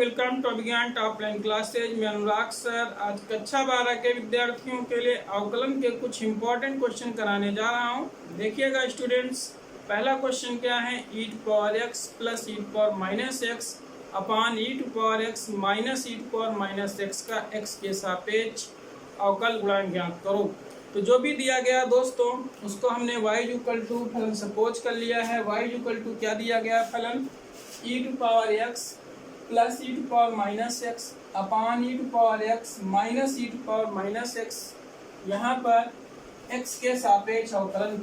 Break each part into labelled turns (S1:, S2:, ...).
S1: Welcome to विज्ञान top line classes में अनुराग sir. आज कक्षा 12 के विद्यार्थियों के लिए अवकलन के कुछ इंपॉर्टेंट क्वेश्चन कराने जा रहा हूं। देखिएगा स्टूडेंट्स, पहला क्वेश्चन क्या है, e to power x plus e to power minus X upon e to power x minus e to power minus x का x के सापेक्ष अवकल गुणांक ज्ञात करो। तो जो भी दिया गया दोस्तों उसको हमने y इक्वल टू फलन सपोज कर लिया है। y इक्वल टू क्या दिया गया फलन, e to power x plus e to power minus X upon e to power x minus e to power minus X. यहाँ पर x के सापेक्ष अवकलन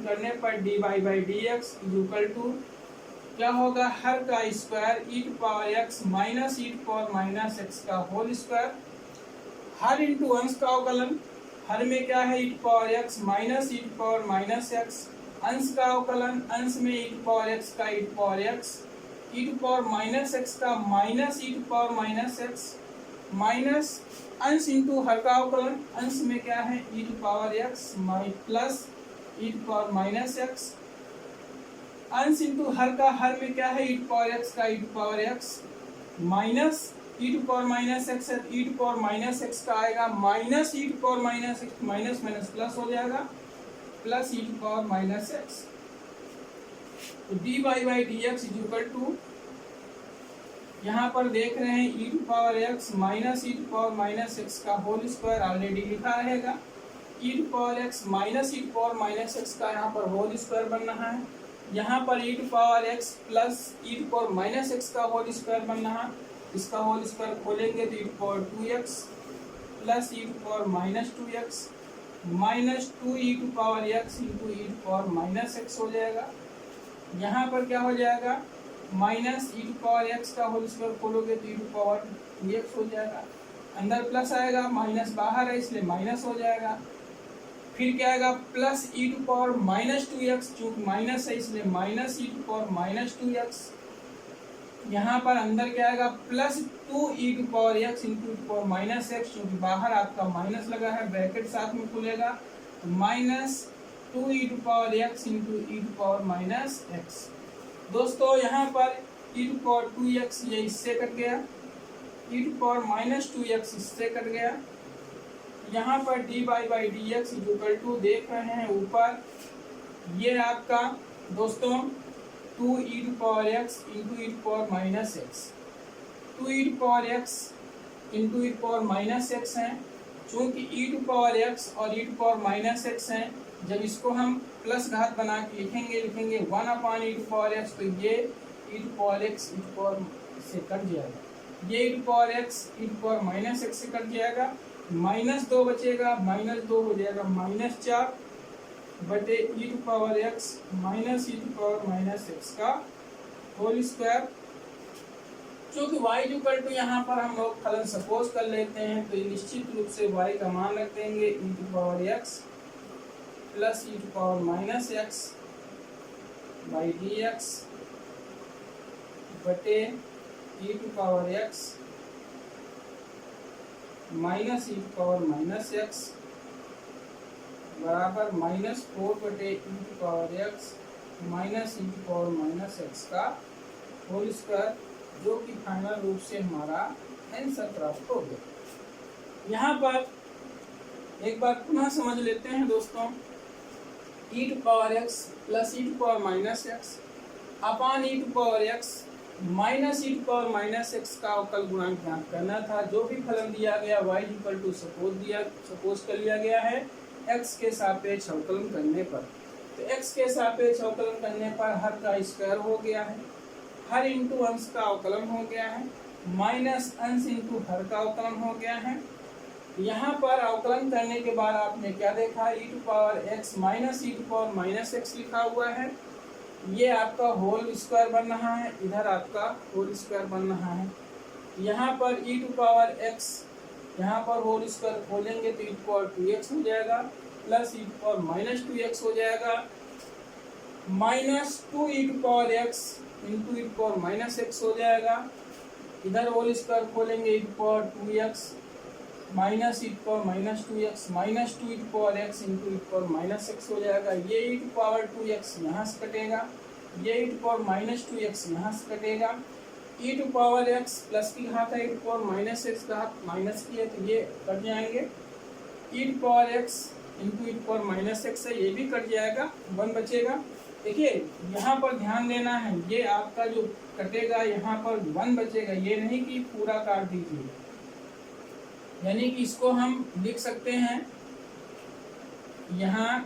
S1: करने पर dy by D x equal to क्या होगा, हर का square e to power x minus e to power minus x का होल स्क्वायर। हर इंटू अंश का अवकलन, हर में क्या है e to power x minus e to power minus x. अंश का अवकलन, अंश में e टू पावर x का e to power x, e to power minus x का minus e to power minus x, minus अंश इंटू हर का अवकलन, अंश में क्या है e to power x plus e to power minus x. अंश इंटू हर का, हर में क्या है e टू पावर x का e to power x minus e to power minus x है, e to power minus x का आएगा minus e to power minus x, minus minus plus हो जाएगा, plus e to power minus X. तो dy by D x equal to, यहाँ पर देख रहे हैं e to power x minus e to power minus x का whole square already लिखा रहेगा। e to power x minus e to power minus x का यहाँ पर होल स्क्वायर बन रहा है। यहाँ पर e to power x plus e to power minus x का होल स्क्वायर बन रहा है। इसका होल स्क्वायर खोलेंगे तो e to power 2x plus e to power minus 2x minus 2e to power x into e to power minus X हो जाएगा। यहाँ पर क्या हो जाएगा, minus e to power x का होल स्क्वायर खोलोगे तो e टू पावर 2x हो जाएगा। अंदर प्लस आएगा, माइनस बाहर है इसलिए माइनस हो जाएगा। फिर क्या आएगा, plus e to power minus 2x, चूंकि माइनस है इसलिए minus e to power minus 2x। यहाँ पर अंदर क्या आएगा, plus 2e to power x into power minus X, चूंकि बाहर आपका माइनस लगा है ब्रैकेट साथ में खुलेगा, minus 2e to power x into e to power minus X. दोस्तों यहाँ पर e टू पावर 2x ये इससे कट गया, e to power minus 2x इससे कट गया। यहाँ पर dy by D x equal to देख रहे हैं ऊपर, ये आपका दोस्तों 2e to power x into e to power minus X, 2e to power x into e to power minus x है। चूँकि e टू पावर x और e to power minus X हैं, जब इसको हम प्लस घात बना के लिखेंगे 1 upon e to power x, तो ये e to power x e to power से कट जाएगा, ये e to power x e to power minus x से कट जाएगा, माइनस 2 बचेगा, माइनस 2 हो जाएगा माइनस 4 बटे e to power x minus e to power minus x का होल स्क्वायर। चूँकि y इक्वल टू यहाँ पर हम लोग फलन सपोज कर लेते हैं, तो निश्चित रूप से y का मान रख देंगे e to power x plus e to power minus X by D X बटे e to power x minus e to power minus X बराबर माइनस 4 बटे e to power x minus e to power minus x का whole square, जो कि final रूप से हमारा answer प्राप्त हो गया। यहाँ पर एक बार पुनः समझ लेते हैं दोस्तों, e to power x plus e to power minus X upon e to power x minus e to power minus x का अवकल गुणांक ज्ञात करना था। जो भी फलन दिया गया y इक्वल टू सपोज कर लिया गया है x के सापेक्ष अवकलन करने पर। तो x के सापेक्ष अवकलन करने पर हर का स्क्वायर हो गया है, हर इंटू अंश का अवकलन हो गया है, माइनस अंश इंटू हर का अवकलन हो गया है। यहाँ पर अवकलन करने के बाद आपने क्या देखा, e to power x minus e to power minus X लिखा हुआ है, ये आपका होल स्क्वायर बन रहा है, इधर आपका होल स्क्वायर बन रहा है। यहाँ पर e टू पावर x, यहाँ पर होल स्क्वायर खोलेंगे तो e टू पावर 2x हो जाएगा, plus e to power minus 2x हो जाएगा, minus 2e to power x into e to power minus X हो जाएगा। इधर होल स्क्वायर खोलेंगे e to power 2x minus e to power minus 2x minus 2e to power x into e to power minus X हो जाएगा। ये e to power 2x यहाँ से कटेगा, ये e to power minus 2x यहाँ से कटेगा। E to power x plus की घात है, e to power minus x घात माइनस की है, तो ये कट जाएंगे। E to power x into e to power minus x है, ये भी कट जाएगा, 1 बचेगा। देखिए यहाँ पर ध्यान देना है, ये आपका जो कटेगा यहाँ पर 1 बचेगा, ये नहीं कि पूरा काट दीजिए। यानी कि इसको हम लिख सकते हैं, यहाँ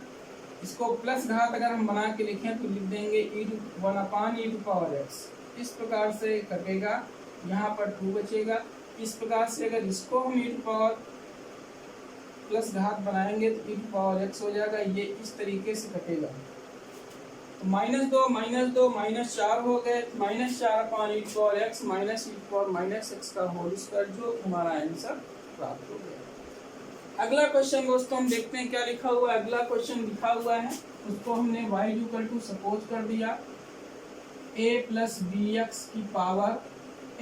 S1: इसको प्लस घात अगर हम बना के लिखें तो लिख देंगे e to 1 e to power x. इस प्रकार से कटेगा, यहाँ पर 2 बचेगा। इस प्रकार से अगर इसको हम ई टू पावर प्लस घात बनाएंगे तो ई टू पावर एक्स हो जाएगा, ये इस तरीके से कटेगा। तो -2 -2 -4 हो गए, -4 e to power x minus e to power minus x का होल स्क्वायर, जो हमारा आंसर प्राप्त हो गया। अगला क्वेश्चन दोस्तों हम देखते हैं क्या लिखा हुआ है। अगला क्वेश्चन लिखा हुआ है, उसको हमने y इक्वल टू सपोज कर दिया a प्लस बी एक्स की पावर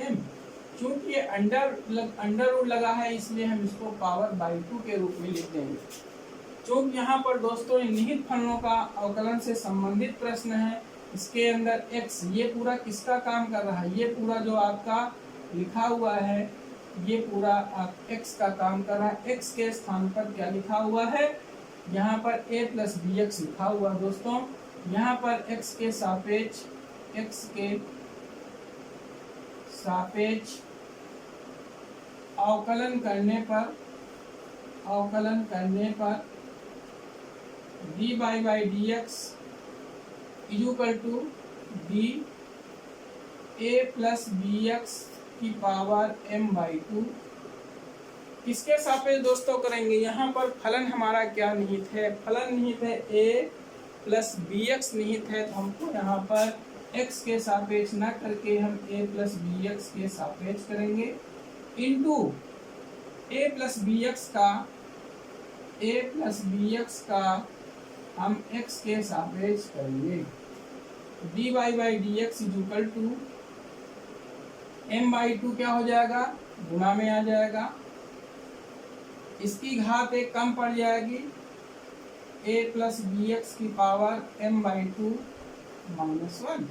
S1: m। चूंकि अंडर रूट लगा है इसलिए हम इसको पावर बाई 2 के रूप में लिख देंगे। चूंकि यहाँ पर दोस्तों निहित फलनों का अवकलन से संबंधित प्रश्न है, इसके अंदर x, ये पूरा किसका काम कर रहा है, ये पूरा जो आपका लिखा हुआ है ये पूरा आप x का काम कर रहा है। x के स्थान पर क्या लिखा हुआ है, यहाँ पर a प्लस बी एक्स लिखा हुआ है दोस्तों। यहाँ पर x के सापेक्ष अवकलन करने पर dy by D x equal to D a plus B X की पावर m बाई 2। किसके सापेक्ष दोस्तों करेंगे, यहाँ पर फलन हमारा क्या निहित है, फलन निहित है a प्लस बी एक्स निहित है, तो हमको यहाँ पर x के सापेक्ष न करके हम a प्लस बी एक्स के सापेक्ष करेंगे, into a plus B X का हम x के सापेक्ष करेंगे। dy by D x equal to m by 2 क्या हो जाएगा, गुणा में आ जाएगा, इसकी घात एक कम पड़ जाएगी, a प्लस बी एक्स की पावर m बाई 2 माइनस 1।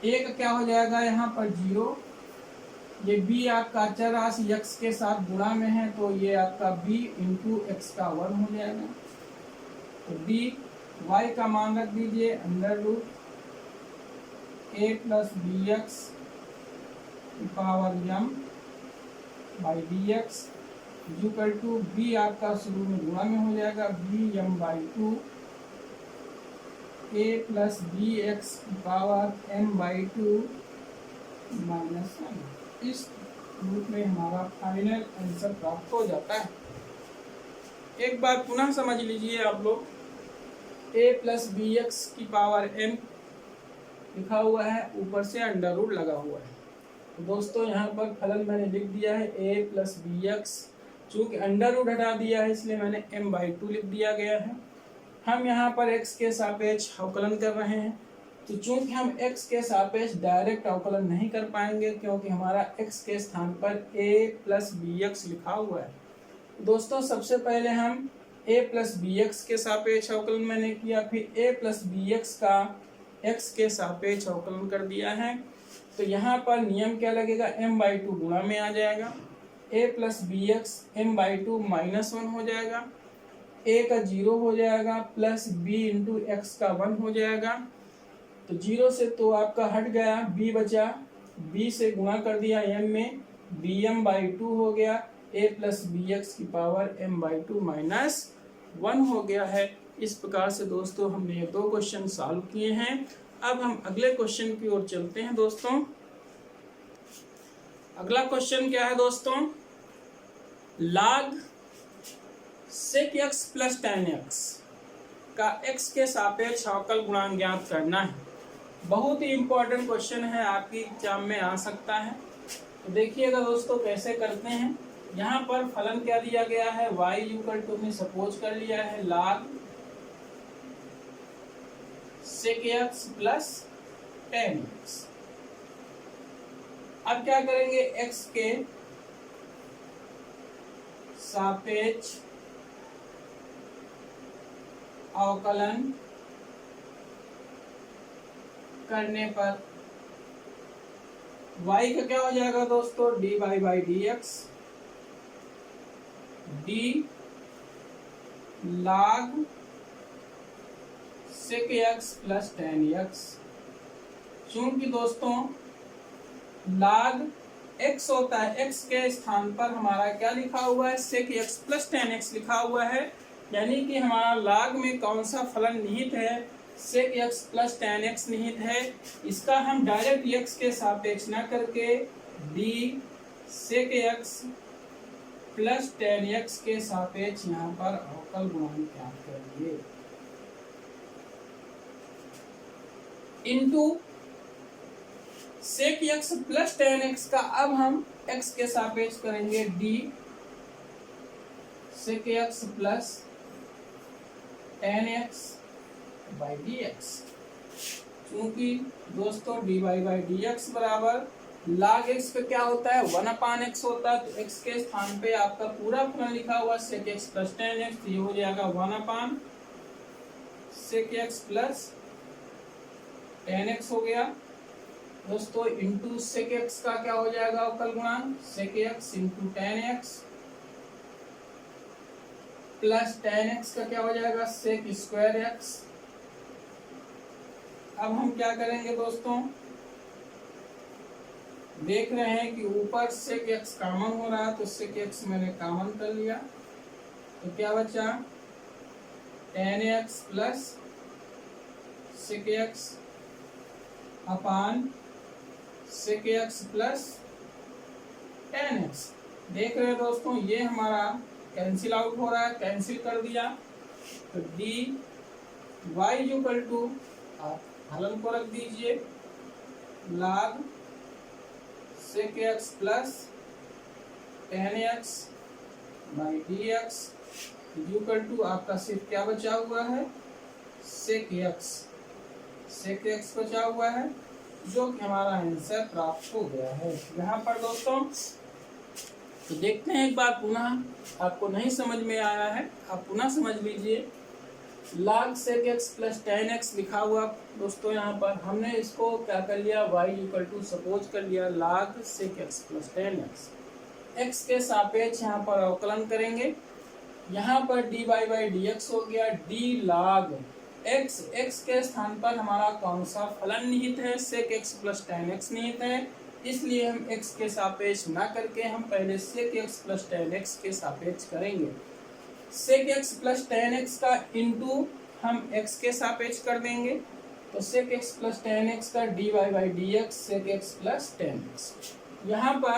S1: एक क्या हो जाएगा यहाँ पर 0, ये b आपका अचर राशि x के साथ गुणा में है, तो ये आपका b इंटू एक्स का 1 हो जाएगा। तो dy का मान रख दीजिए under root a plus B X power m by D x equal to B आपका शुरू में गुणा में हो जाएगा, B m by 2 a plus B X power m by 2 minus 1। इस रूप में हमारा फाइनल आंसर प्राप्त हो जाता है। एक बार पुनः समझ लीजिए आप लोग, a प्लस बी एक्स की पावर m लिखा हुआ है, ऊपर से अंडर रूट लगा हुआ है। तो दोस्तों यहाँ पर फलन मैंने लिख दिया है a प्लस बी एक्स, चूँकि अंडर रूट हटा दिया है इसलिए मैंने m बाई 2 लिख दिया गया है। हम यहाँ पर x के सापेक्ष अवकलन कर रहे हैं, तो चूँकि हम x के सापेक्ष डायरेक्ट अवकलन नहीं कर पाएंगे क्योंकि हमारा x के स्थान पर a प्लस बी एक्स लिखा हुआ है। दोस्तों सबसे पहले हम a प्लस बी एक्स के सापेक्ष अवकलन मैंने किया, फिर a प्लस बी एक्स का x के सापेक्ष अवकलन कर दिया है। तो यहाँ पर नियम क्या लगेगा, m बाई 2 गुणा में आ जाएगा, a plus B X m by 2 minus 1 हो जाएगा, a का 0 हो जाएगा, प्लस b इंटू एक्स का 1 हो जाएगा। तो 0 से तो आपका हट गया, b बचा, b से गुणा कर दिया m में, bm बाई 2 हो गया, a प्लस बी एक्स की पावर m बाई 2 माइनस 1 हो गया है। इस प्रकार से दोस्तों हमने ये 2 क्वेश्चन सॉल्व किए हैं। अब हम अगले क्वेश्चन की ओर चलते हैं दोस्तों। अगला क्वेश्चन क्या है दोस्तों, log sec x plus tan x का x के सापेक्ष अवकल गुणांक ज्ञात करना है। बहुत ही इंपॉर्टेंट क्वेश्चन है, आपकी एग्जाम में आ सकता है। तो देखिएगा दोस्तों कैसे करते हैं। यहाँ पर फलन क्या दिया गया है, y इक्वल टू में सपोज कर लिया है log sec x plus tan x। अब क्या करेंगे, x के सापेक्ष अवकलन करने पर y का क्या हो जाएगा दोस्तों, dy by D x, D log sec x plus tan x। चूंकि दोस्तों log x होता है, x के स्थान पर हमारा क्या लिखा हुआ है, sec x plus tan x लिखा हुआ है, यानी कि हमारा log में कौन सा फलन निहित है, sec x plus tan x निहित है। इसका हम डायरेक्ट x के सापेक्ष न करके d sec x plus tan x के सापेक्ष यहाँ पर अवकल गुणांक ज्ञात करेंगे, into sec x plus tan x का अब हम x के सापेक्ष करेंगे d sec x plus tan x by D x. क्योंकि दोस्तों dy बाई डी एक्स बराबर log x का क्या होता है, 1/x होता है, तो x के स्थान पे आपका पूरा फलन लिखा हुआ sec x plus tan x, ये हो जाएगा 1/sec x plus tan x हो गया दोस्तों, इंटू sec x का क्या हो जाएगा अवकल गुणांक, sec x into tan x plus tan x का क्या हो जाएगा sec स्क्वायर x। अब हम क्या करेंगे दोस्तों, देख रहे हैं कि ऊपर sec x कॉमन हो रहा है, तो sec x मैंने कॉमन कर लिया, तो क्या बचा tan x plus sec x अपान sec x plus tan x। देख रहे हैं दोस्तों ये हमारा कैंसिल आउट हो रहा है, कैंसिल कर दिया, तो डी वाई इक्वल टू, आप हलन को रख दीजिए, log sec x plus tan x by D x equal to आपका सिर्फ क्या बचा हुआ है, sec x बचा हुआ है, जो कि हमारा आंसर प्राप्त हो गया है यहाँ पर दोस्तों। तो देखते हैं एक बार पुनः, आपको नहीं समझ में आया है आप पुनः समझ लीजिए। log sec x plus tan x लिखा हुआ दोस्तों, यहाँ पर हमने इसको क्या कर लिया, y इक्वल टू सपोज कर लिया log sec x plus tan x, x के सापेक्ष यहाँ पर अवकलन करेंगे, यहाँ पर dy बाई डी एक्स हो गया, d log x, x के स्थान पर हमारा कौन सा फलन निहित है, sec x plus tan x निहित है, इसलिए हम x के सापेक्ष ना करके हम पहले sec x plus tan x के सापेक्ष करेंगे। sec x plus tan x का इंटू हम x के सापेक्ष कर देंगे, तो sec x plus tan x का dy by D x sec x plus tan x। यहाँ पर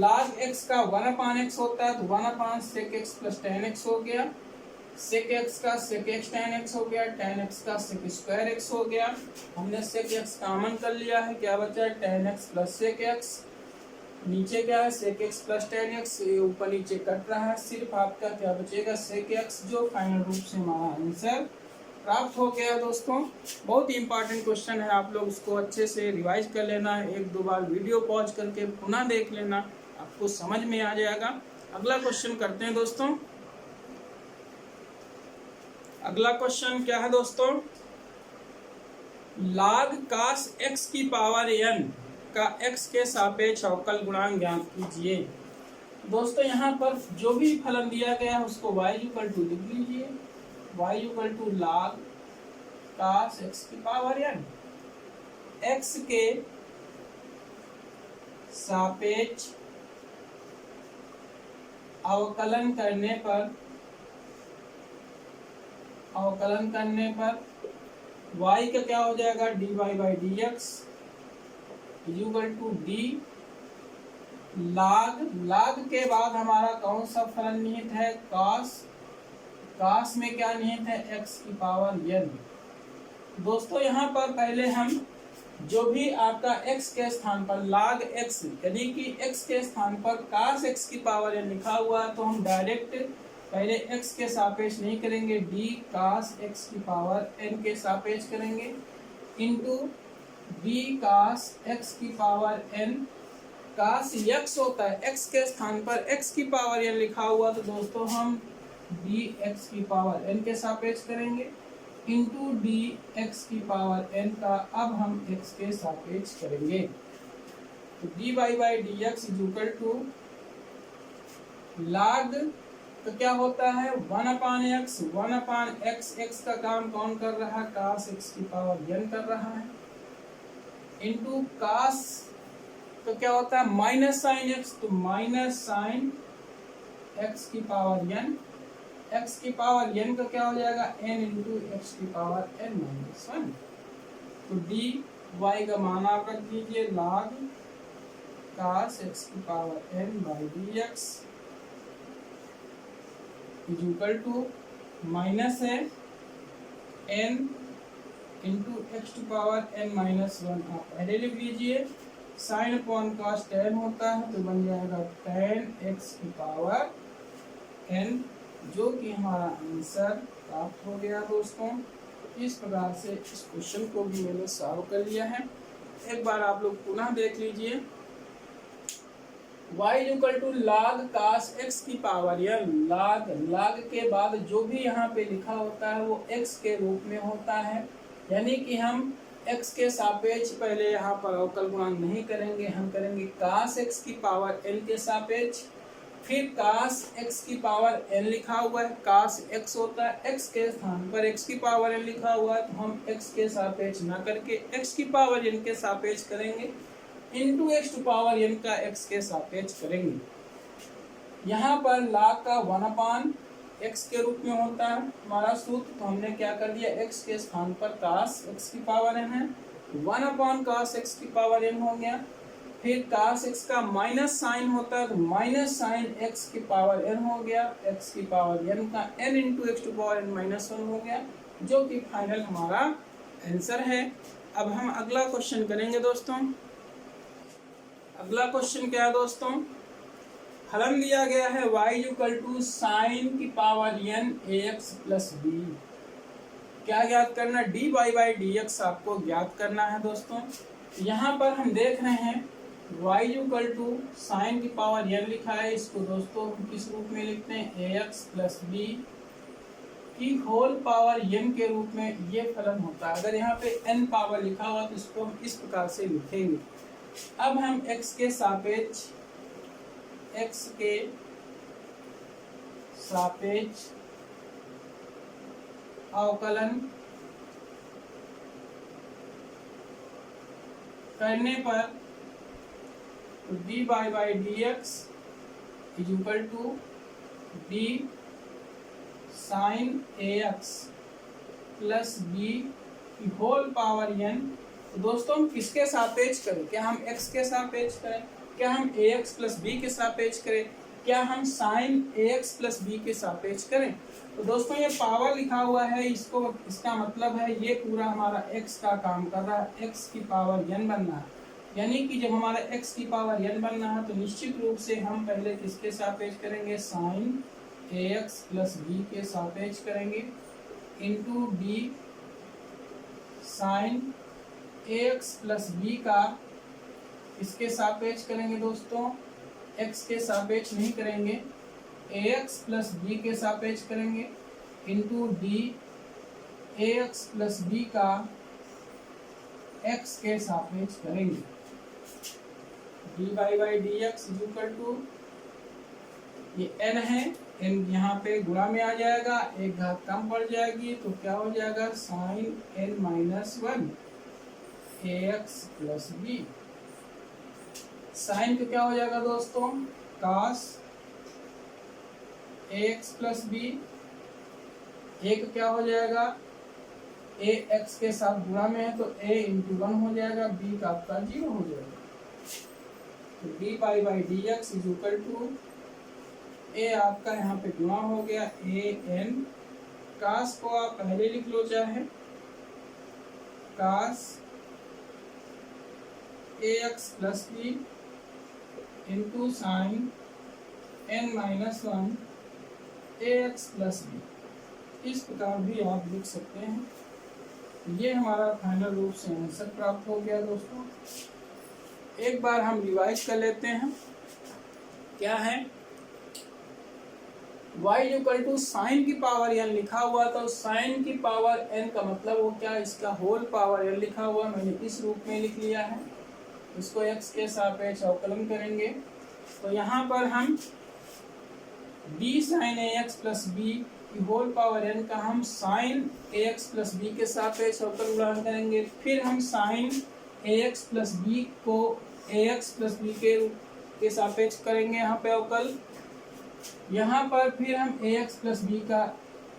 S1: log x का 1/x होता है, तो 1/sec x plus tan x हो गया, sec x का sec x tan x हो गया, tan x का sec स्क्वायर x हो गया, हमने sec x कॉमन कर लिया है, क्या बचा है tan x plus sec x, नीचे क्या है sec x plus tan x, ये ऊपर नीचे कट रहा है, सिर्फ आपका क्या बचेगा sec x, जो फाइनल रूप से हमारा आंसर प्राप्त हो गया दोस्तों। बहुत ही इंपॉर्टेंट क्वेश्चन है, आप लोग उसको अच्छे से रिवाइज कर लेना, एक दो बार वीडियो पॉज करके पुनः देख लेना, आपको समझ में आ जाएगा। अगला क्वेश्चन करते हैं दोस्तों। अगला क्वेश्चन क्या है दोस्तों, log cos x की पावर n का x के सापेक्ष अवकल गुणांक ज्ञात कीजिए। दोस्तों यहाँ पर जो भी फलन दिया गया है उसको y इक्वल टू लिख लीजिए, y equal to log cos x की पावर n, x के सापेक्ष अवकलन करने पर y का क्या हो जाएगा, dy by D x equal to D log के बाद हमारा कौन सा फलन निहित है, cos में क्या निहित है, x की पावर n। दोस्तों यहाँ पर पहले हम जो भी आपका x के स्थान पर log x, यानी कि x के स्थान पर cos x की पावर n लिखा हुआ है, तो हम डायरेक्ट पहले x के सापेक्ष नहीं करेंगे, d cos x की पावर n के सापेक्ष करेंगे, इंटू d cos x की पावर n, cos x होता है, x के स्थान पर x की पावर n लिखा हुआ, तो दोस्तों हम d x की पावर n के सापेक्ष करेंगे, इंटू डी एक्स की पावर n का अब हम x के सापेक्ष करेंगे। तो D Y by D x is equal to log, तो क्या होता है 1/x, 1/x, x का काम कौन कर रहा है, cos x की पावर n कर रहा है, इंटू cos, तो क्या होता है माइनस साइन x, तो माइनस साइन x की पावर n, x की पावर n का क्या हो जाएगा n इंटू एक्स की पावर n माइनस 1। तो डी वाई का मान आप रख दीजिए log cos x की power n by D x is equal to minus है n into x to power n minus 1। आप पहले लिख लीजिए, साइन अपॉन कॉस tan होता है तो बन जाएगा tan x की पावर n, जो कि हमारा आंसर प्राप्त हो गया दोस्तों। इस प्रकार से इस क्वेश्चन को भी मैंने सॉल्व कर लिया है। एक बार आप लोग पुनः देख लीजिए, y equal to log cos x की पावर n, log के बाद जो भी यहाँ पे लिखा होता है वो x के रूप में होता है, यानी कि हम x के सापेक्ष पहले यहाँ पर अवकल गुणा नहीं करेंगे, हम करेंगे cos x की पावर n के सापेक्ष, फिर cos x की पावर n लिखा हुआ है, cos x होता है, x के स्थान पर x की पावर n लिखा हुआ है, तो हम x के सापेक्ष ना करके x की पावर n के सापेक्ष करेंगे, into x to power n का x के सापेक्ष करेंगे। यहाँ पर log का 1/x के रूप में होता है हमारा सूत्र, तो हमने क्या कर दिया, x के स्थान पर cos x की पावर n है, 1/cos x की पावर n हो गया, फिर cos x का माइनस साइन होता है तो माइनस साइन x की पावर n हो गया, x की पावर n का n into x to power n minus 1 हो गया, जो कि फाइनल हमारा आंसर है। अब हम अगला क्वेश्चन करेंगे दोस्तों। अगला क्वेश्चन क्या है दोस्तों, फलन दिया गया है y इक्वल टू साइन की power n ax plus b। क्या ज्ञात करना, d Y by D x आपको ज्ञात करना है दोस्तों। यहाँ पर हम देख रहे हैं y इक्वल टू साइन की पावर n लिखा है, इसको दोस्तों हम किस रूप में लिखते हैं, ax प्लस b की होल पावर n के रूप में ये फलन होता है। अगर यहाँ पे n पावर लिखा हुआ तो इसको हम इस प्रकार से लिखेंगे। अब हम x के सापेक्ष अवकलन करने पर d Y by D x is equal to d sine a x plus b की होल पावर n। तो दोस्तों हम किसके सापेक्ष करें, क्या हम x के सापेक्ष करें, क्या हम ax प्लस b के सापेक्ष करें, क्या हम साइन ax प्लस b के सापेक्ष करें। तो दोस्तों ये पावर लिखा हुआ है, इसको इसका मतलब है ये पूरा हमारा x का काम कर रहा है, x की पावर n बनना है, यानी कि जब हमारा x की पावर n बनना है तो निश्चित रूप से हम पहले किसके सापेक्ष करेंगे, साइन ax प्लस b के सापेक्ष करेंगे, into d sine ax plus b का इसके सापेक्ष करेंगे दोस्तों, x के सापेक्ष नहीं करेंगे, ax प्लस b के सापेक्ष करेंगे, into d ax plus b का x के सापेक्ष करेंगे। D Y by D x is equal to, ये n है, n यहाँ पे गुणा में आ जाएगा, एक घात कम पड़ जाएगी तो क्या हो जाएगा, sine n minus 1 ax plus b। Sine का क्या हो जाएगा दोस्तों, cos ax प्लस b, एक क्या हो जाएगा, a x के साथ गुणा में है तो a इंटू 1 हो जाएगा, b का आपका 0 हो जाएगा। तो d pi by D x is equal to, a आपका यहाँ पे गुणा हो गया, a n, cos को आप पहले लिख लो चाहे, cos ax plus b into sine n minus 1 ax plus b, इस प्रकार भी आप लिख सकते हैं। ये हमारा फाइनल रूप से आंसर प्राप्त हो गया दोस्तों। एक बार हम रिवाइज कर लेते हैं, क्या है, y इक्वल टू साइन की पावर n लिखा हुआ था, साइन की पावर n का मतलब वो क्या, इसका होल पावर n लिखा हुआ, मैंने इस रूप में लिख लिया है, इसको x के सापेक्ष अवकलन करेंगे तो यहाँ पर हम b sin ax plus b की होल पावर n का हम sin ax प्लस बी के सापेक्ष अवकलन ग्रहण करेंगे। फिर हम sin ax प्लस बी को ax प्लस बी के सापेक्ष करेंगे यहाँ पे अवकल। यहाँ पर फिर हम ax प्लस बी का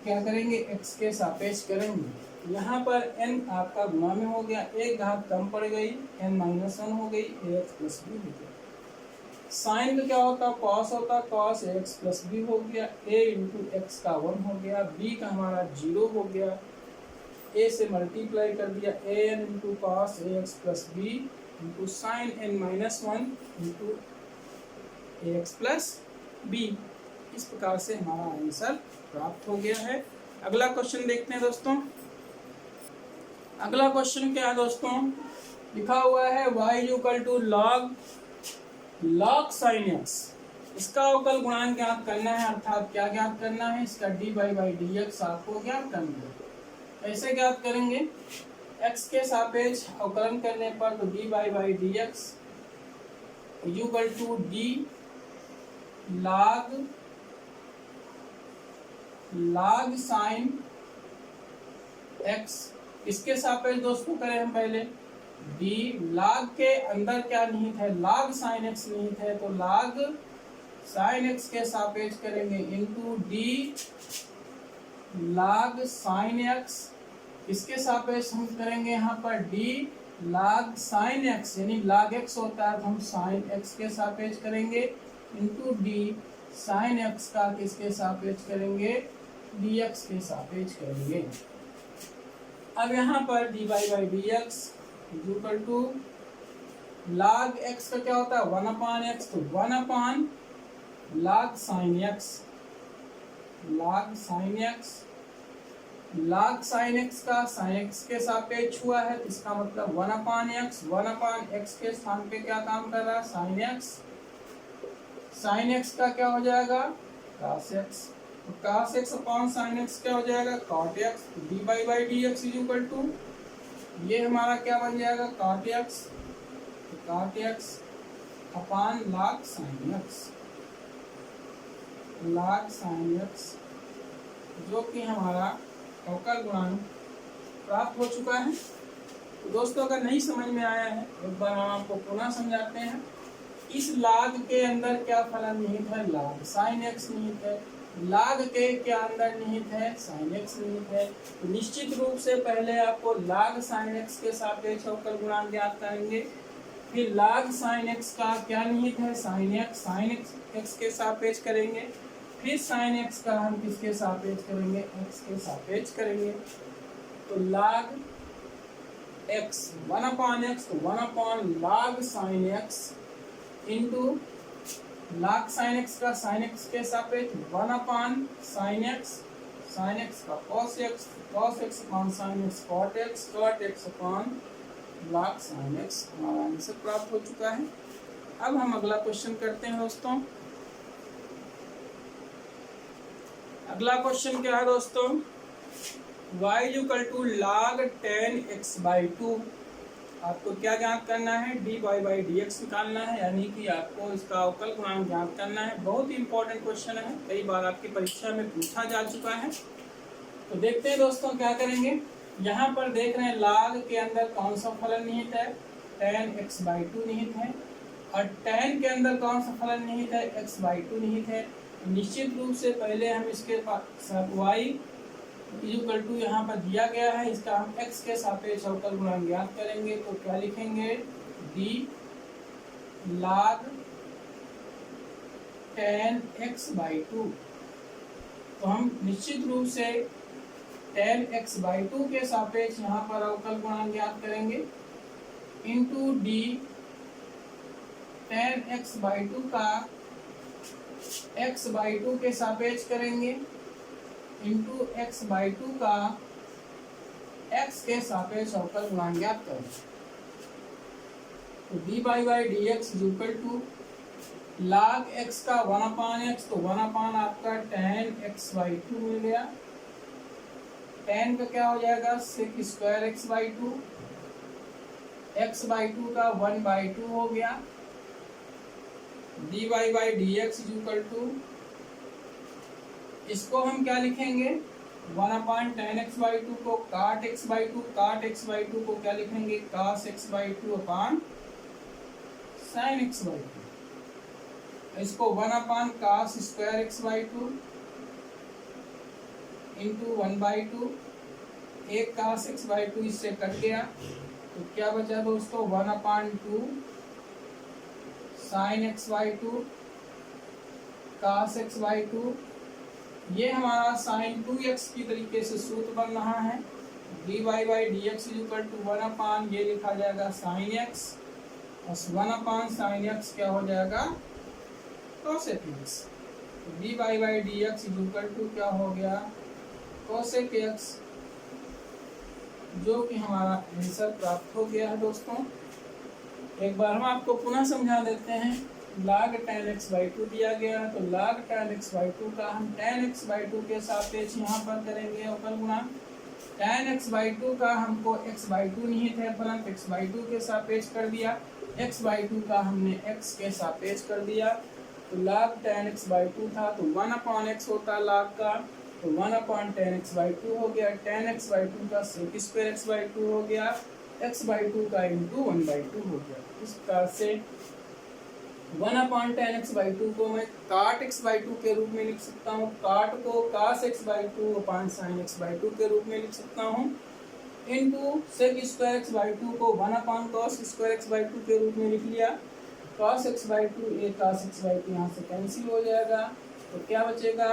S1: क्या करेंगे, x के सापेक्ष करेंगे। यहाँ पर n आपका गुणा में हो गया, एक घात कम पड़ गई, n-1 हो गई, ax प्लस बी हो गया। साइन का क्या होता है, कॉस होता है, कॉस एक्स प्लस बी हो गया, a इंटू एक्स का 1 हो गया, b का हमारा 0 हो गया, a से मल्टीप्लाई कर दिया a n into cos a x plus b into sine n-1 into a x plus b. इस प्रकार से हमारा आंसर प्राप्त हो गया है। अगला क्वेश्चन देखते हैं दोस्तों। अगला क्वेश्चन क्या है दोस्तों, लिखा हुआ है y equal to log sine x, इसका अवकल गुणांक ज्ञात करना है, अर्थात क्या ज्ञात करना है, इसका डी बाई डी एक्स आपको ज्ञात करना है। कैसे ज्ञात करेंगे, x के सापेक्ष अवकलन करने पर तो d by D x equal to d log sine x, इसके सापेक्ष दोस्तों करें हम पहले डी लॉग के अंदर क्या निहित है, लॉग साइन एक्स निहित है, तो लॉग साइन एक्स के सापेक्ष करेंगे into D log sine x, इसके सापेक्ष हम करेंगे यहाँ पर डी लॉग साइन एक्स, यानी लॉग एक्स होता है तो हम साइन एक्स के सापेक्ष करेंगे इनटू डी साइन एक्स का किसके सापेक्ष करेंगे, डी एक्स के सापेक्ष करेंगे। अब यहाँ पर d by D x equal to log x का क्या होता है 1/x, तो 1/log sine x, log sine x का साइन एक्स के सापेक्ष हुआ है, इसका मतलब 1/x के स्थान पे क्या काम कर रहा है, साइन एक्स, साइन एक्स का क्या हो जाएगा cos x, तो cos x upon sine x क्या हो जाएगा cot x, d by D x equal to ये हमारा क्या बन जाएगा cot x upon log sine x, जो कि हमारा अवकल गुणांक प्राप्त हो चुका है। तो दोस्तों अगर नहीं समझ में आया है एक बार हम आपको पुनः समझाते हैं। इस log के अंदर क्या फलन निहित है, log साइन एक्स निहित है, log के क्या अंदर निहित है, साइन एक्स निहित है। तो निश्चित रूप से पहले आपको log साइन एक्स के सापेक्ष अवकल गुणांक ज्ञात करेंगे, फिर log साइन एक्स का क्या निहित है, साइन एक्स के सापेक्ष करेंगे, फिर साइन एक्स का हम किसके सापेक्ष करेंगे, एक्स के सापेक्ष करेंगे। तो log x 1/x, तो 1/log sine x into log sine x का साइन एक्स के सापेक्ष 1/sin x, साइन एक्स का cos x upon sine x cot x upon log sine x. हमारा आंसर प्राप्त हो चुका है। अब हम अगला क्वेश्चन करते हैं दोस्तों। अगला क्वेश्चन क्या है दोस्तों, y equal to log 10x/2, आपको क्या ज्ञात करना है, डी बाई डी एक्स निकालना है, यानी कि आपको इसका अवकल गुणांक ज्ञात करना है। बहुत ही इंपॉर्टेंट क्वेश्चन है, कई बार आपकी परीक्षा में पूछा जा चुका है। तो देखते हैं दोस्तों क्या करेंगे। यहाँ पर देख रहे हैं log के अंदर कौन सा फलन निहित है, 10x/2 निहित है, और tan के अंदर कौन सा फलन निहित है, x/2 निहित है। निश्चित रूप से पहले हम इसके साथ y इक्वल टू यहाँ पर दिया गया है, इसका हम x के सापेक्ष अवकल गुणांक ज्ञात करेंगे। तो क्या लिखेंगे, d log 10x/2। तो हम निश्चित रूप से 10x/2 के सापेक्ष यहाँ पर अवकल गुणांक ज्ञात करेंगे इंटू डी 10x/2 का x/2 के सापेक्ष करेंगे इंटू x/2 का x के सापेक्ष अवकल गुणांक ज्ञात करेंगे। तो d by D x equal to log x का 1/x, तो 1/ आपका 10x/2 मिल गया, tan का क्या हो जाएगा sec² x/2, x by two का 1/2 हो गया। dy by D x is equal to, इसको हम क्या लिखेंगे, 1/tan x/2 को काट x/2, काट x/2 को क्या लिखेंगे, cos x/2 अपान sin x/2। इसको 1/cos² x/2 इंटू 1/2, एक cos x/2 इससे कट गया, तो क्या बचा दोस्तों, 1/2 sin x/2 cos x/2। ये हमारा sin 2x की तरीके से सूत्र बन रहा है। dy by D x is equal to 1/, ये लिखा जाएगा sin x, और 1/sin x क्या हो जाएगा, cosec x। dy by D x is equal to क्या हो गया, cosec x, जो कि हमारा आंसर प्राप्त हो गया है। दोस्तों एक बार हम आपको पुनः समझा देते हैं। log tan x/2 दिया गया, तो log tan x/2 का हम tan x/2 के सापेक्ष यहाँ पर करेंगे अवकल गुणा। tan x/2 का हमको x/2 निहित है, परंतु x/2 के सापेक्ष कर दिया, x/2 का हमने x के सापेक्ष कर दिया। तो log tan x/2 था, तो 1/x होता log का, तो 1/tan x/2 हो गया। tan x/2 का sec² x/2 हो गया, x/2 का इंटू 1/2 हो गया। इस प्रकार से 1/tan x/2 को मैं काट x/2 के रूप में लिख सकता हूँ, काट को cos x/2 अपान sin x/2 के रूप में लिख सकता हूँ, इंटू sec² x/2 को 1/cos² x/2 के रूप में लिख लिया। cos x/2, एक cos x/2 यहाँ से कैंसिल हो जाएगा, तो क्या बचेगा,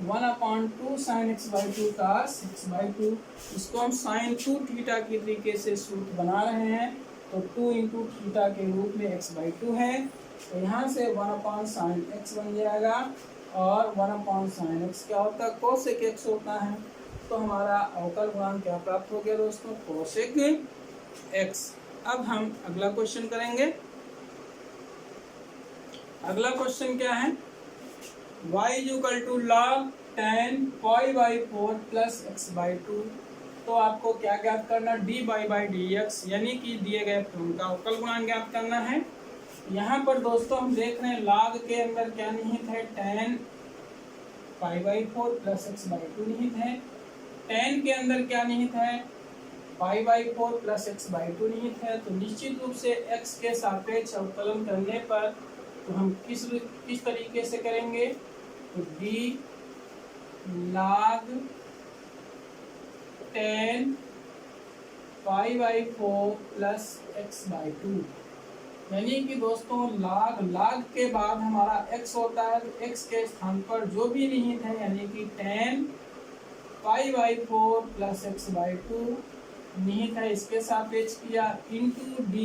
S1: 1/2 sin x/2 cos x/2। इसको हम sin 2 थीटा की तरीके से सूत्र बना रहे हैं, तो 2 इंटू थीटा के रूप में x/2 है, तो यहाँ से 1/sin x बन जाएगा, और 1/sin x क्या होता है, cosec x होता है। तो हमारा अवकल गुणांक क्या प्राप्त हो गया दोस्तों, cosec x। अब हम अगला क्वेश्चन करेंगे। अगला क्वेश्चन क्या है, y is equal to log tan π/4 plus x/2। तो आपको क्या ज्ञात करना, dy बाई डी एक्स, यानी कि दिए गए फलन का अवकल गुणांक ज्ञात करना है। यहाँ पर दोस्तों हम देख रहे हैं log के अंदर क्या निहित है, tan π/4 प्लस x/2 निहित है। tan के अंदर क्या निहित है, π/4 प्लस x/2 निहित है। तो निश्चित रूप से x के सापेक्ष अवकलन करने पर तो हम किस तरीके से करेंगे, तो d log tan π/4 plus x/2, यानी कि दोस्तों log के बाद हमारा x होता है, तो x के स्थान पर जो भी निहित है, यानी कि tan π/4 प्लस x/2 निहित है, इसके सापेक्ष किया, into d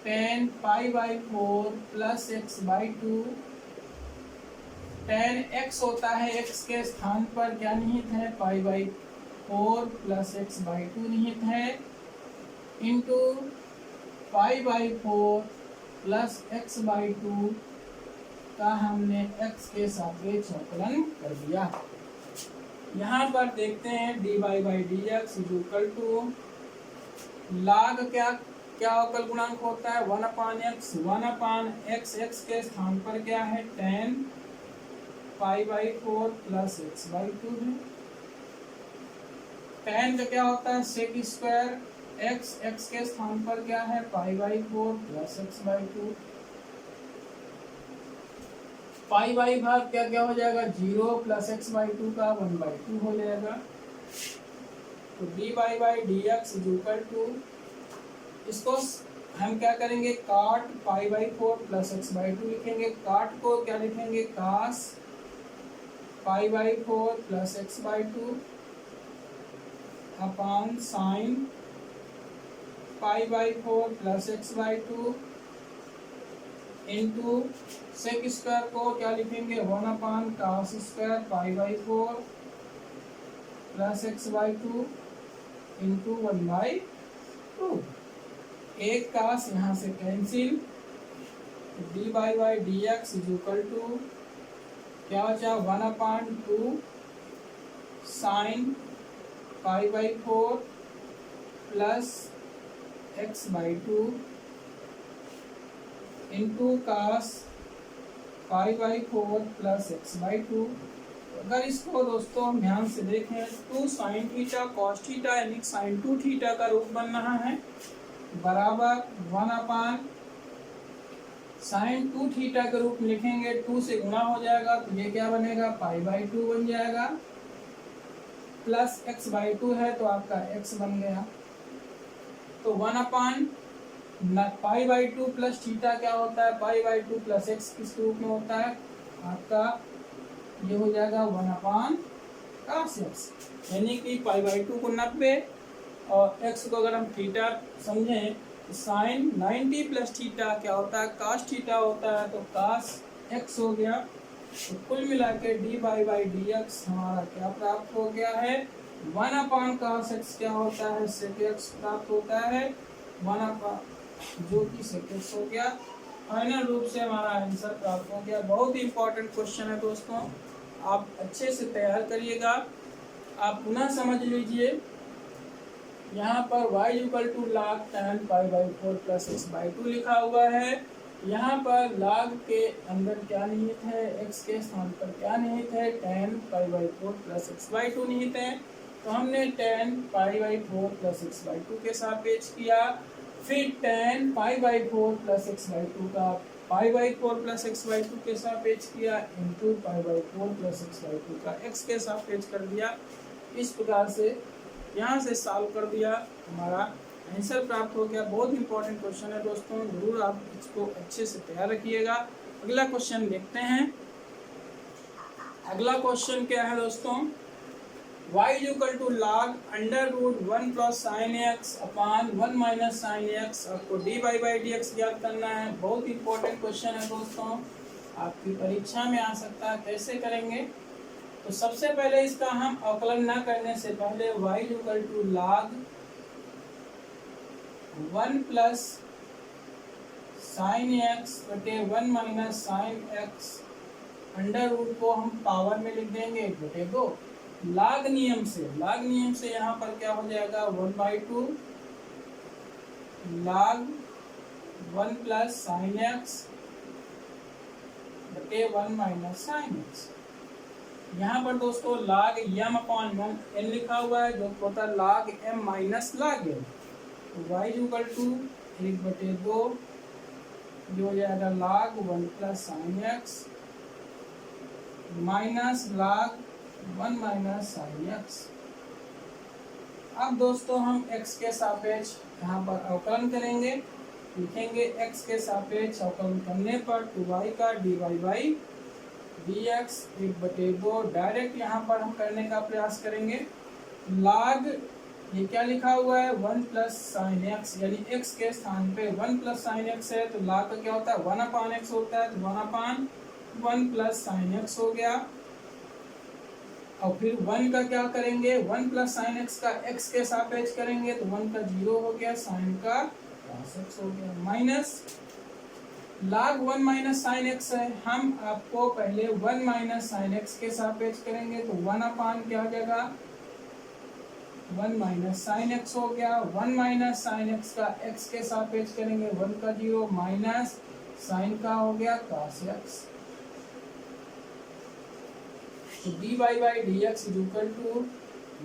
S1: tan π/4 plus x/2। tan x होता है, x के स्थान पर क्या निहित है, π/4 प्लस x/2 निहित है, इंटू π/4 प्लस x/2 का हमने x के सापेक्ष अवकलन कर दिया। यहाँ पर देखते हैं dy by D x is equal to log क्या अवकल गुणांक होता है, 1/x। 1/x, x के स्थान पर क्या है, tan π/4 प्लस x/2 है। tan का क्या होता है, sec² x, x के स्थान पर क्या है, π/4 प्लस x/2। पाई भाग क्या क्या हो जाएगा, 0 प्लस x/2 का 1/2 हो जाएगा। तो dy by D x is equal to, इसको हम क्या करेंगे, काट π/4 प्लस x/2 लिखेंगे, काट को क्या लिखेंगे, cos π/4 plus x/2 upon sine π/4 plus x/2 into sec² को क्या लिखेंगे, 1/cos² π/4 प्लस x/2 इंटू 1/2। एक कास यहाँ से cancel, dy by D x is equal to क्या बचा, 1/2 sine π/4 plus x/2 into cos π/4 plus x/2। अगर इसको दोस्तों हम ध्यान से देखें, 2 साइन थीटा कॉस थीटा यानी साइन 2 थीटा का रूप बन रहा है बराबर 1/, साइन 2 थीटा के रूप में लिखेंगे 2 से गुणा हो जाएगा तो ये क्या बनेगा π/2 बन जाएगा, प्लस x/2 है तो आपका x बन गया। तो 1/, π/2 प्लस थीटा क्या होता है, π/2 प्लस x किस रूप में होता है आपका, ये हो जाएगा 1/cos x, यानी कि π/2 को 90 और x को अगर हम थीटा समझें तो साइन 90 प्लस थीटा क्या होता है, cos थीटा होता है, तो cos x हो गया। तो कुल मिला के dy/dx हमारा क्या प्राप्त हो गया है, 1/cos x क्या होता है, sec x प्राप्त होता है 1/, जो कि sec x हो गया। फाइनल रूप से हमारा आंसर प्राप्त हो गया। बहुत ही इंपॉर्टेंट क्वेश्चन है दोस्तों, आप अच्छे से तैयार करिएगा। आप पुनः समझ लीजिए, यहाँ पर y = log tan π/4 plus x/2 लिखा हुआ है। यहाँ पर log के अंदर क्या निहित है, x के स्थान पर क्या निहित है, tan π/4 प्लस x/2 निहित है। तो हमने tan π/4 प्लस x/2 के सापेक्ष किया, फिर tan π/4 प्लस x/2 का π/4 प्लस x/2 के सापेक्ष किया, इंटू π/4 प्लस x/2 का x के सापेक्ष कर दिया। इस प्रकार से यहाँ से सॉल्व कर दिया, हमारा आंसर प्राप्त हो गया। बहुत इंपॉर्टेंट क्वेश्चन है दोस्तों, जरूर आप इसको अच्छे से तैयार रखिएगा। अगला क्वेश्चन देखते हैं। अगला क्वेश्चन क्या है दोस्तों, y = log √1 plus sine x अपान 1 माइनस साइन x, आपको dy/dx ज्ञात करना है। बहुत इंपॉर्टेंट क्वेश्चन है दोस्तों, आपकी परीक्षा में आ सकता है। कैसे करेंगे, तो सबसे पहले इसका हम अवकलन न करने से पहले y = log 1 plus sine x बटे 1 minus sine x under root को हम पावर में लिख देंगे 1/2। log नियम से यहाँ पर क्या हो जाएगा 1/2 log 1 प्लस साइन x बटे 1 माइनस साइन x। यहाँ पर दोस्तों log m/m n लिखा हुआ है, जो होता है log m minus log m। तो y = 1/2 जो हो जाएगा log 1 plus sine x minus log 1 minus sine x। अब दोस्तों हम x के सापेक्ष यहाँ पर अवकलन करेंगे, लिखेंगे x के सापेक्ष अवकलन करने पर 2y का dy/dx 1/2 डायरेक्ट यहाँ पर हम करने का प्रयास करेंगे। log ये क्या लिखा हुआ है 1 प्लस साइन x, यानी x के स्थान पे 1 प्लस साइन x है, तो log का क्या होता है 1/x होता है, तो 1/1 प्लस साइन x हो गया। और फिर 1 का क्या करेंगे, 1 प्लस साइन x का x के सापेक्ष करेंगे, तो 1 का 0 हो गया, साइन का cos x हो गया, minus log 1 minus sine x है, हम आपको पहले 1 माइनस साइन x के सापेक्ष करेंगे, तो 1/, क्या हो जाएगा 1 माइनस साइन x हो गया। 1 माइनस साइन x का x के सापेक्ष करेंगे, 1 का 0 माइनस साइन का हो गया cos x। तो dy/dx =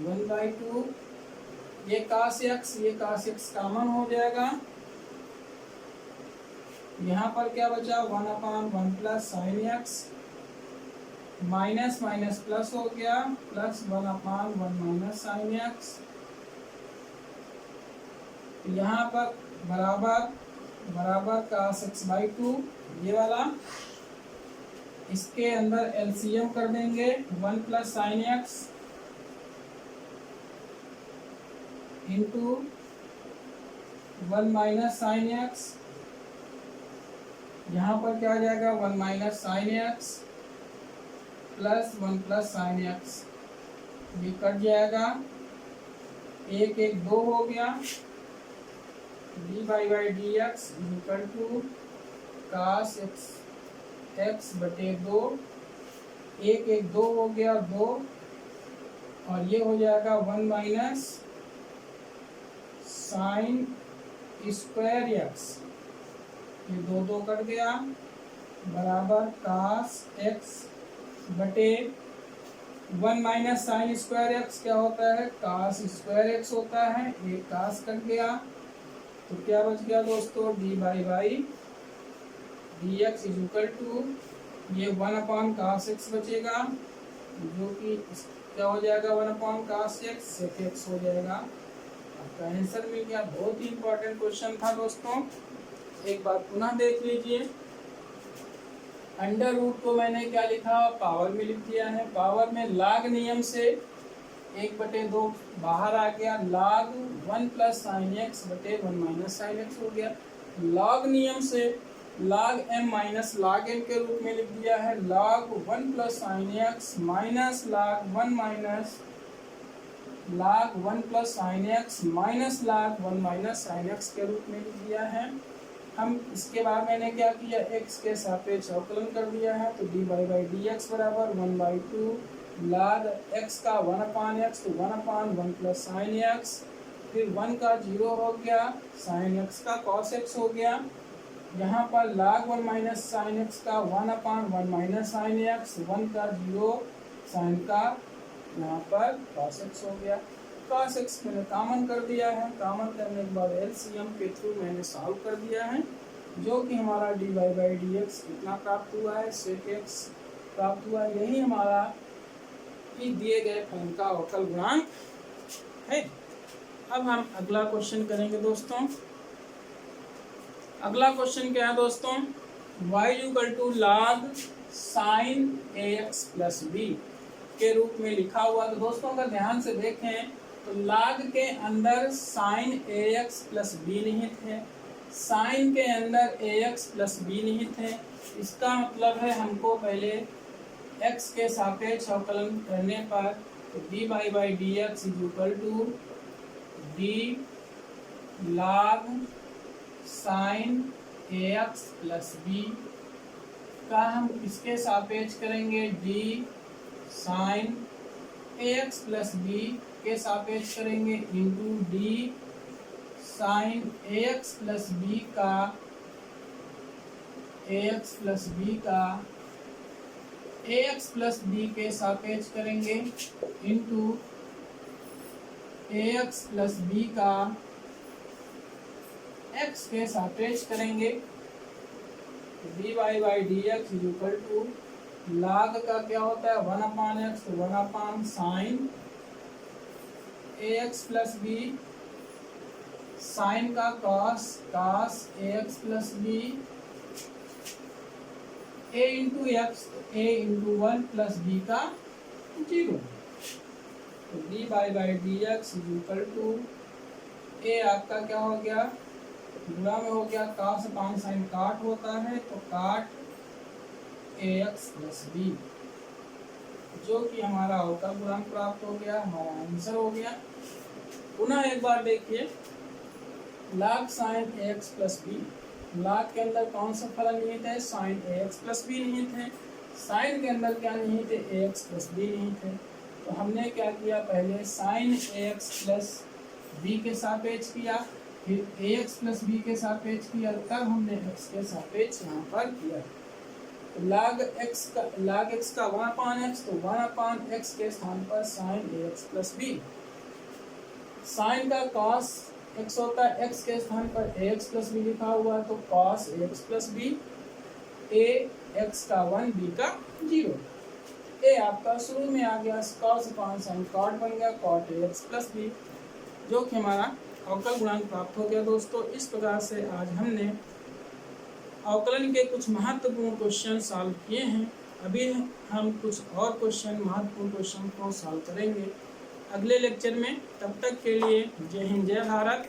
S1: 1/2, ये cos x कॉमन हो जाएगा। यहाँ पर क्या बचा 1/1 plus sine x minus minus plus हो गया, प्लस 1/1 माइनस साइन x। यहाँ पर बराबर cos x/2 ये वाला, इसके अंदर एलसीएम कर देंगे 1 plus sine x into 1 minus sine x। यहाँ पर क्या आ जाएगा 1 minus sine x plus 1 plus sine x, ये कट जाएगा, 1 1 2 हो गया। dy/dx = cos x बटे 2, 1 1 2 हो गया 2, और ये हो जाएगा 1 माइनस साइन स्क्वायर एक्स, ये दो दो कट गया, बराबर कास एक्स बटे 1 माइनस साइन स्क्वायर एक्स क्या होता है, कास स्क्वायर एक्स होता है, एक कास कट गया, तो क्या बच गया दोस्तों, d by D x is equal to ये 1 कास एक्स बचेगा, जो कि क्या हो जाएगा, 1 कास एक्स सेक एक्स हो जाएगा। आपका आंसर मिल गया। बहुत ही इंपॉर्टेंट क्वेश्चन था दोस्तों, एक बार पुनः देख लीजिए। अंडर रूट को मैंने क्या लिखा, पावर में लिख दिया है। पावर में लॉग नियम से 1/2 बाहर आ गया, log 1 प्लस साइन एक्स बटे 1 माइनस साइन एक्स हो गया। log नियम से log m minus log n के रूप में लिख दिया है, log 1 plus sine x minus log 1 minus log 1 plus sine x minus log 1 minus sign x के रूप में लिख दिया है। हम इसके बाद मैंने क्या किया, x के सापेक्ष अवकलन कर दिया है, तो dy बाई डी एक्स बराबर 1/2 log x का 1/x, तो 1/1 प्लस साइन एक्स, फिर 1 का 0 हो गया, साइन x का cos x हो गया, यहाँ पर log 1 माइनस साइन एक्स का 1/1 माइनस साइन एक्स, 1 का 0 साइन का यहाँ पर cos x हो गया। cos x मैंने कॉमन कर दिया है, कॉमन करने के बाद LCM के थ्रू मैंने सॉल्व कर दिया है, जो कि हमारा dy बाई डी एक्स कितना प्राप्त हुआ है, sec x प्राप्त हुआ है। यही हमारा कि दिए गए फलन का अवकल गुणांक है। अब हम अगला क्वेश्चन करेंगे दोस्तों। अगला क्वेश्चन क्या है दोस्तों, y equal to log sin ax plus b के रूप में लिखा हुआ। तो दोस्तों अगर ध्यान से देखें तो log के अंदर sin ax प्लस b निहित है, sin के अंदर ax प्लस b निहित है। इसका मतलब है हमको पहले x के सापेक्ष अवकलन करने पर तो dy by D x is equal to D log sin ax plus b का हम इसके सापेक्ष करेंगे d sin ax plus b के सापेक्ष करेंगे into d sin ax plus b का ax प्लस b का ax प्लस b के सापेक्ष करेंगे इंटू ax प्लस b का x के सापेक्ष करेंगे। dy by D x is equal to log का क्या होता है 1/x, तो 1 sin ax plus b, sin का cos ax plus b, a into x, a into 1 plus b का 0, तो dy by D x is equal to a आपका क्या हो गया, गुणा में हो गया, cos अपान साइन काट होता है, तो काट ax प्लस b, जो कि हमारा अवकल गुणांक प्राप्त हो गया, हमारा आंसर हो गया। पुनः एक बार देखिए, log sin ax plus b, log के अंदर कौन सा फलन निहित है, sin ax प्लस b निहित है, sin के अंदर क्या निहित है, ax प्लस b निहित है। तो हमने क्या किया, पहले sin ax प्लस b के सापेक्ष किया, फिर ax प्लस b के सापेक्ष किया, तब हमने x के सापेक्ष यहाँ पर किया। तो log x का 1/x, तो 1/x के स्थान पर sin ax plus b, sin का cos x होता है, x के स्थान पर ax प्लस b लिखा हुआ है, तो cos ax plus b, a x का 1 b का 0, a आपका शुरू में आ गया, cos अपान साइन cot बन गया, cot ax प्लस b, जो कि हमारा अवकल गुणांक प्राप्त हो गया। दोस्तों इस प्रकार से आज हमने अवकलन के कुछ महत्वपूर्ण क्वेश्चन सॉल्व किए हैं। अभी हम कुछ और क्वेश्चन, महत्वपूर्ण क्वेश्चन को सॉल्व करेंगे अगले लेक्चर में। तब तक के लिए जय हिंद, जय भारत।